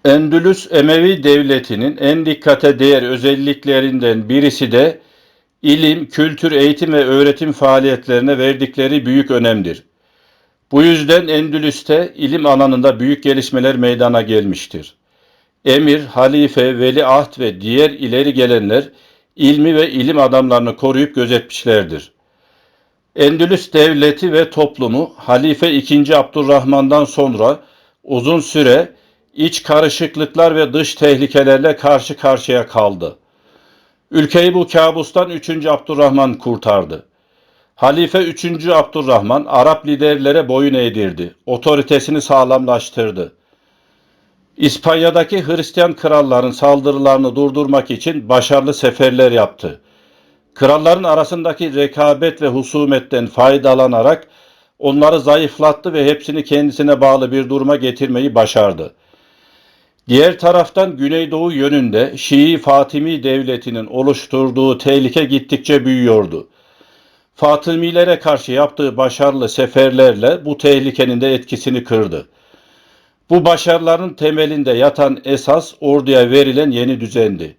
Endülüs Emevi Devleti'nin en dikkate değer özelliklerinden birisi de ilim, kültür, eğitim ve öğretim faaliyetlerine verdikleri büyük önemdir. Bu yüzden Endülüs'te ilim alanında büyük gelişmeler meydana gelmiştir. Emir, halife, veliaht ve diğer ileri gelenler ilmi ve ilim adamlarını koruyup gözetmişlerdir. Endülüs devleti ve toplumu Halife II. Abdurrahman'dan sonra uzun süre iç karışıklıklar ve dış tehlikelerle karşı karşıya kaldı. Ülkeyi bu kabustan 3. Abdurrahman kurtardı. Halife 3. Abdurrahman Arap liderlere boyun eğdirdi, otoritesini sağlamlaştırdı. İspanya'daki Hristiyan kralların saldırılarını durdurmak için başarılı seferler yaptı. Kralların arasındaki rekabet ve husumetten faydalanarak onları zayıflattı ve hepsini kendisine bağlı bir duruma getirmeyi başardı. Diğer taraftan Güneydoğu yönünde Şii Fatimi devletinin oluşturduğu tehlike gittikçe büyüyordu. Fatımilere karşı yaptığı başarılı seferlerle bu tehlikenin de etkisini kırdı. Bu başarıların temelinde yatan esas orduya verilen yeni düzendi.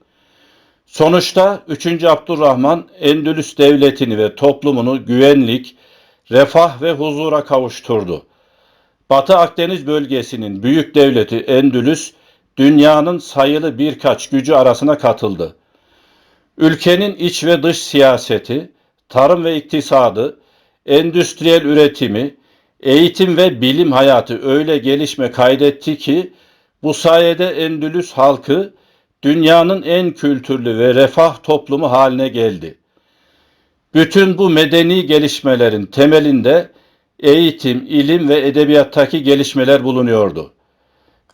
Sonuçta 3. Abdurrahman Endülüs devletini ve toplumunu güvenlik, refah ve huzura kavuşturdu. Batı Akdeniz bölgesinin büyük devleti Endülüs, dünyanın sayılı birkaç gücü arasına katıldı. Ülkenin iç ve dış siyaseti, tarım ve iktisadı, endüstriyel üretimi, eğitim ve bilim hayatı öyle gelişme kaydetti ki bu sayede Endülüs halkı dünyanın en kültürlü ve refah toplumu haline geldi. Bütün bu medeni gelişmelerin temelinde eğitim, ilim ve edebiyattaki gelişmeler bulunuyordu.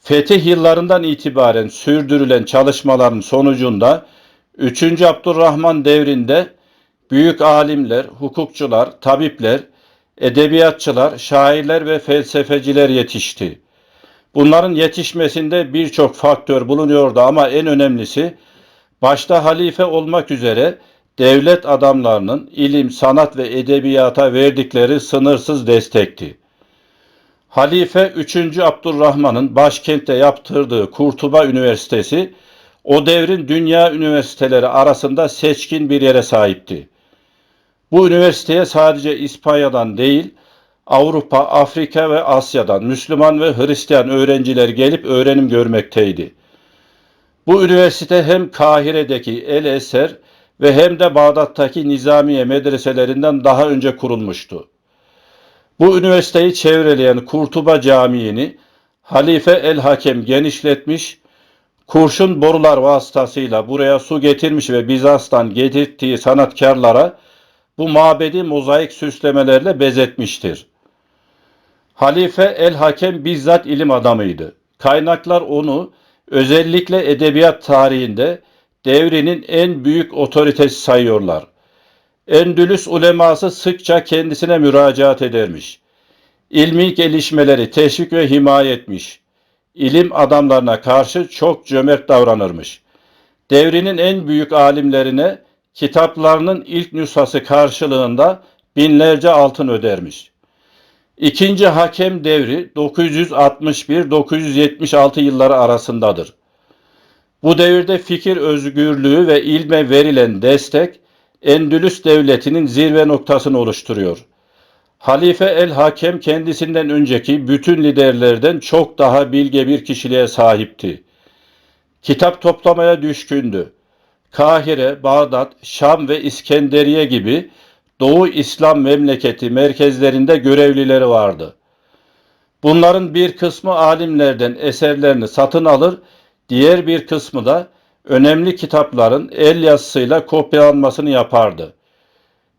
Fetih yıllarından itibaren sürdürülen çalışmaların sonucunda 3. Abdurrahman devrinde büyük alimler, hukukçular, tabipler, edebiyatçılar, şairler ve felsefeciler yetişti. Bunların yetişmesinde birçok faktör bulunuyordu ama en önemlisi başta halife olmak üzere devlet adamlarının ilim, sanat ve edebiyata verdikleri sınırsız destekti. Halife 3. Abdurrahman'ın başkentte yaptırdığı Kurtuba Üniversitesi o devrin dünya üniversiteleri arasında seçkin bir yere sahipti. Bu üniversiteye sadece İspanya'dan değil, Avrupa, Afrika ve Asya'dan Müslüman ve Hristiyan öğrenciler gelip öğrenim görmekteydi. Bu üniversite hem Kahire'deki El Eser ve hem de Bağdat'taki Nizamiye medreselerinden daha önce kurulmuştu. Bu üniversiteyi çevreleyen Kurtuba Camii'ni Halife el-Hakem genişletmiş, kurşun borular vasıtasıyla buraya su getirmiş ve Bizans'tan getirttiği sanatkarlara bu mabedi mozaik süslemelerle bezetmiştir. Halife el-Hakem bizzat ilim adamıydı. Kaynaklar onu özellikle edebiyat tarihinde devrinin en büyük otoritesi sayıyorlar. Endülüs uleması sıkça kendisine müracaat edermiş. İlmi gelişmeleri teşvik ve himaye etmiş. İlim adamlarına karşı çok cömert davranırmış. Devrinin en büyük alimlerine kitaplarının ilk nüshası karşılığında binlerce altın ödermiş. İkinci Hakem devri 961-976 yılları arasındadır. Bu devirde fikir özgürlüğü ve ilme verilen destek Endülüs devletinin zirve noktasını oluşturuyor. Halife el-Hakem kendisinden önceki bütün liderlerden çok daha bilge bir kişiliğe sahipti. Kitap toplamaya düşkündü. Kahire, Bağdat, Şam ve İskenderiye gibi Doğu İslam memleketi merkezlerinde görevlileri vardı. Bunların bir kısmı alimlerden eserlerini satın alır, diğer bir kısmı da önemli kitapların el yazısıyla kopyalanmasını yapardı.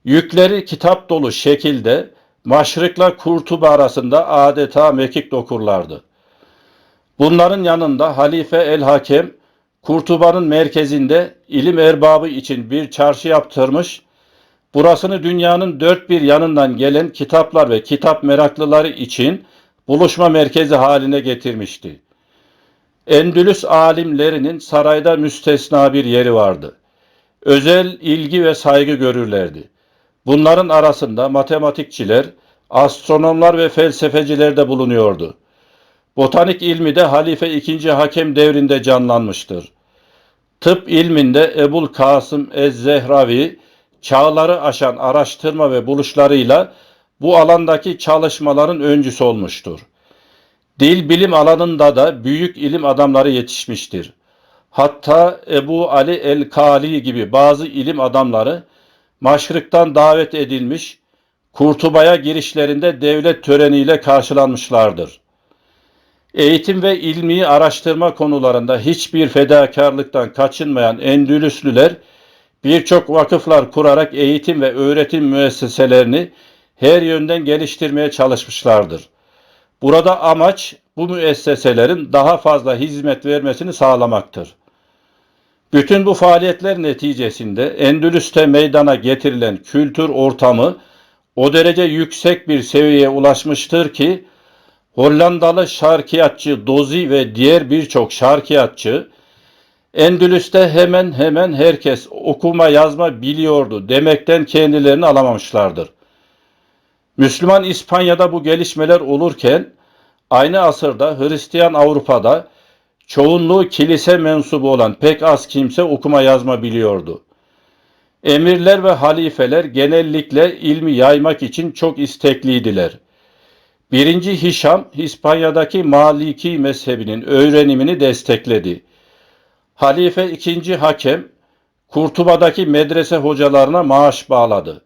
Yükleri kitap dolu şekilde Maşrık'la Kurtuba arasında adeta mekik dokurlardı. Bunların yanında Halife el-Hakem, Kurtuba'nın merkezinde ilim erbabı için bir çarşı yaptırmış, burasını dünyanın dört bir yanından gelen kitaplar ve kitap meraklıları için buluşma merkezi haline getirmişti. Endülüs alimlerinin sarayda müstesna bir yeri vardı. Özel ilgi ve saygı görürlerdi. Bunların arasında matematikçiler, astronomlar ve felsefeciler de bulunuyordu. Botanik ilmi de Halife II. Hakem devrinde canlanmıştır. Tıp ilminde Ebul Kasım Ez-Zehravi, çağları aşan araştırma ve buluşlarıyla bu alandaki çalışmaların öncüsü olmuştur. Dil bilim alanında da büyük ilim adamları yetişmiştir. Hatta Ebu Ali el-Kali gibi bazı ilim adamları Maşrık'tan davet edilmiş, Kurtuba'ya girişlerinde devlet töreniyle karşılanmışlardır. Eğitim ve ilmi araştırma konularında hiçbir fedakarlıktan kaçınmayan Endülüslüler birçok vakıflar kurarak eğitim ve öğretim müesseselerini her yönden geliştirmeye çalışmışlardır. Burada amaç bu müesseselerin daha fazla hizmet vermesini sağlamaktır. Bütün bu faaliyetler neticesinde Endülüs'te meydana getirilen kültür ortamı o derece yüksek bir seviyeye ulaşmıştır ki Hollandalı şarkiyatçı Dozi ve diğer birçok şarkiyatçı Endülüs'te hemen hemen herkes okuma yazma biliyordu demekten kendilerini alamamışlardır. Müslüman İspanya'da bu gelişmeler olurken aynı asırda Hristiyan Avrupa'da çoğunluğu kilise mensubu olan pek az kimse okuma yazma biliyordu. Emirler ve halifeler genellikle ilmi yaymak için çok istekliydiler. 1. Hişam, İspanya'daki Maliki mezhebinin öğrenimini destekledi. Halife II. Hakem, Kurtuba'daki medrese hocalarına maaş bağladı.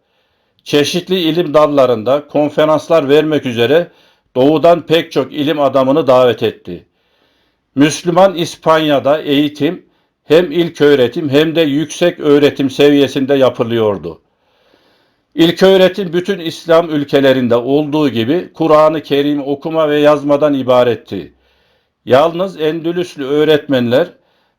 Çeşitli ilim dallarında konferanslar vermek üzere doğudan pek çok ilim adamını davet etti. Müslüman İspanya'da eğitim hem ilköğretim hem de yüksek öğretim seviyesinde yapılıyordu. İlköğretim bütün İslam ülkelerinde olduğu gibi Kur'an-ı Kerim okuma ve yazmadan ibaretti. Yalnız Endülüslü öğretmenler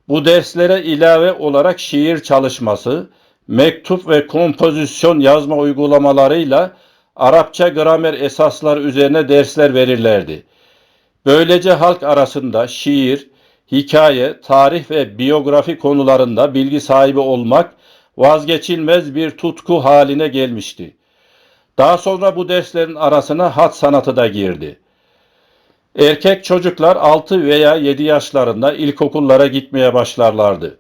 bu derslere ilave olarak şiir çalışması, mektup ve kompozisyon yazma uygulamalarıyla Arapça gramer esasları üzerine dersler verirlerdi. Böylece halk arasında şiir, hikaye, tarih ve biyografi konularında bilgi sahibi olmak vazgeçilmez bir tutku haline gelmişti. Daha sonra bu derslerin arasına hat sanatı da girdi. Erkek çocuklar 6 veya 7 yaşlarında ilkokullara gitmeye başlarlardı.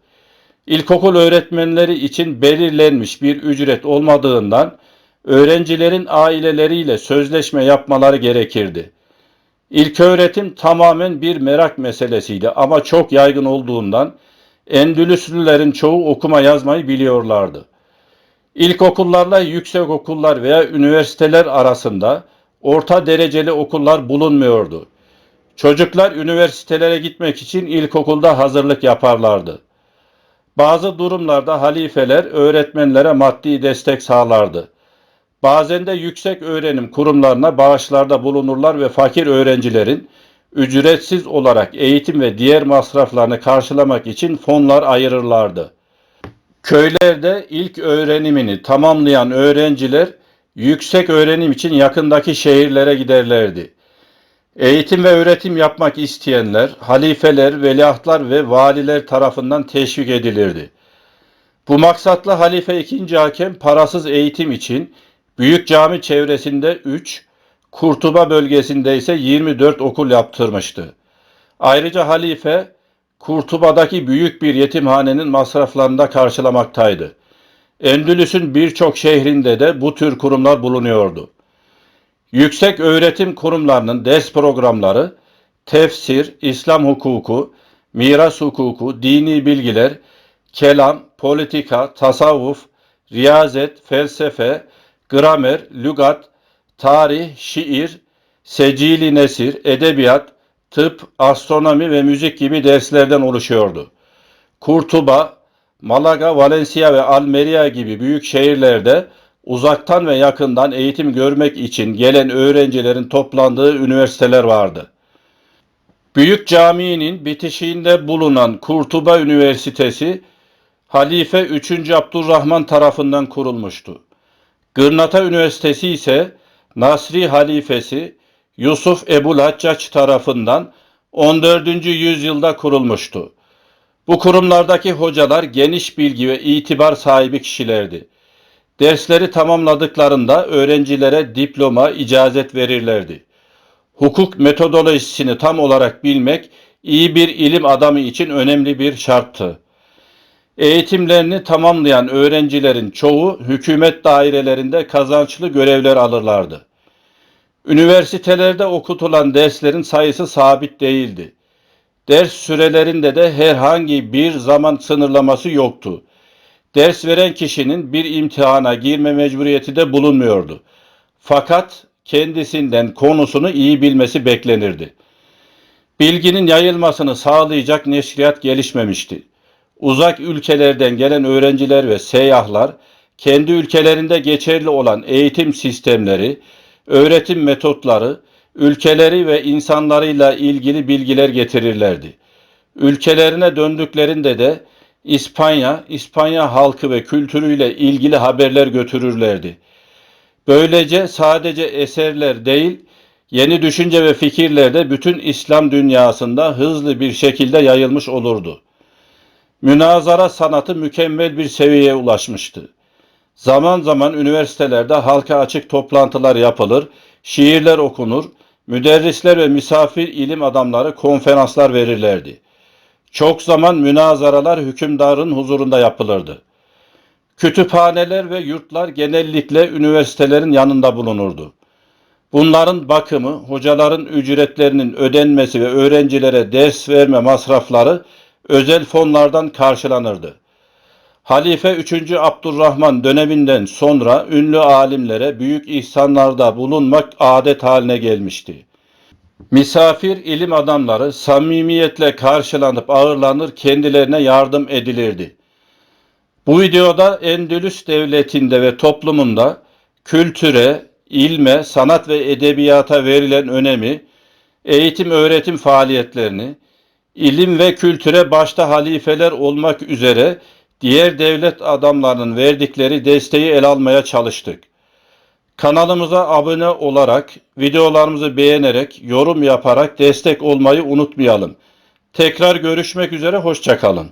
İlkokul öğretmenleri için belirlenmiş bir ücret olmadığından öğrencilerin aileleriyle sözleşme yapmaları gerekirdi. İlköğretim tamamen bir merak meselesiydi ama çok yaygın olduğundan Endülüslülerin çoğu okuma yazmayı biliyorlardı. İlkokullarla yüksekokullar veya üniversiteler arasında orta dereceli okullar bulunmuyordu. Çocuklar üniversitelere gitmek için ilkokulda hazırlık yaparlardı. Bazı durumlarda halifeler öğretmenlere maddi destek sağlardı. Bazen de yüksek öğrenim kurumlarına bağışlarda bulunurlar ve fakir öğrencilerin ücretsiz olarak eğitim ve diğer masraflarını karşılamak için fonlar ayırırlardı. Köylerde ilk öğrenimini tamamlayan öğrenciler yüksek öğrenim için yakındaki şehirlere giderlerdi. Eğitim ve öğretim yapmak isteyenler halifeler, veliahtlar ve valiler tarafından teşvik edilirdi. Bu maksatla Halife II. Hakem parasız eğitim için Büyük Cami çevresinde 3, Kurtuba bölgesinde ise 24 okul yaptırmıştı. Ayrıca halife Kurtuba'daki büyük bir yetimhanenin masraflarını da karşılamaktaydı. Endülüs'ün birçok şehrinde de bu tür kurumlar bulunuyordu. Yüksek öğretim kurumlarının ders programları, tefsir, İslam hukuku, miras hukuku, dini bilgiler, kelam, politika, tasavvuf, riyazet, felsefe, gramer, lügat, tarih, şiir, secili nesir, edebiyat, tıp, astronomi ve müzik gibi derslerden oluşuyordu. Kurtuba, Malaga, Valencia ve Almeria gibi büyük şehirlerde uzaktan ve yakından eğitim görmek için gelen öğrencilerin toplandığı üniversiteler vardı. Büyük Camii'nin bitişiğinde bulunan Kurtuba Üniversitesi, Halife 3. Abdurrahman tarafından kurulmuştu. Gırnata Üniversitesi ise Nasri Halifesi Yusuf Ebul Haccac tarafından 14. yüzyılda kurulmuştu. Bu kurumlardaki hocalar geniş bilgi ve itibar sahibi kişilerdi. Dersleri tamamladıklarında öğrencilere diploma, icazet verirlerdi. Hukuk metodolojisini tam olarak bilmek iyi bir ilim adamı için önemli bir şarttı. Eğitimlerini tamamlayan öğrencilerin çoğu hükümet dairelerinde kazançlı görevler alırlardı. Üniversitelerde okutulan derslerin sayısı sabit değildi. Ders sürelerinde de herhangi bir zaman sınırlaması yoktu. Ders veren kişinin bir imtihana girme mecburiyeti de bulunmuyordu. Fakat kendisinden konusunu iyi bilmesi beklenirdi. Bilginin yayılmasını sağlayacak neşriyat gelişmemişti. Uzak ülkelerden gelen öğrenciler ve seyyahlar kendi ülkelerinde geçerli olan eğitim sistemleri, öğretim metotları, ülkeleri ve insanlarıyla ilgili bilgiler getirirlerdi. Ülkelerine döndüklerinde de İspanya halkı ve kültürüyle ilgili haberler götürürlerdi. Böylece sadece eserler değil, yeni düşünce ve fikirler de bütün İslam dünyasında hızlı bir şekilde yayılmış olurdu. Münazara sanatı mükemmel bir seviyeye ulaşmıştı. Zaman zaman üniversitelerde halka açık toplantılar yapılır, şiirler okunur, müderrisler ve misafir ilim adamları konferanslar verirlerdi. Çok zaman münazaralar hükümdarın huzurunda yapılırdı. Kütüphaneler ve yurtlar genellikle üniversitelerin yanında bulunurdu. Bunların bakımı, hocaların ücretlerinin ödenmesi ve öğrencilere ders verme masrafları özel fonlardan karşılanırdı. Halife 3. Abdurrahman döneminden sonra ünlü alimlere büyük ihsanlarda bulunmak adet haline gelmişti. Misafir ilim adamları samimiyetle karşılanıp ağırlanır, kendilerine yardım edilirdi. Bu videoda Endülüs devletinde ve toplumunda kültüre, ilme, sanat ve edebiyata verilen önemi, eğitim öğretim faaliyetlerini, ilim ve kültüre başta halifeler olmak üzere diğer devlet adamlarının verdikleri desteği ele almaya çalıştık. Kanalımıza abone olarak, videolarımızı beğenerek, yorum yaparak destek olmayı unutmayalım. Tekrar görüşmek üzere, hoşça kalın.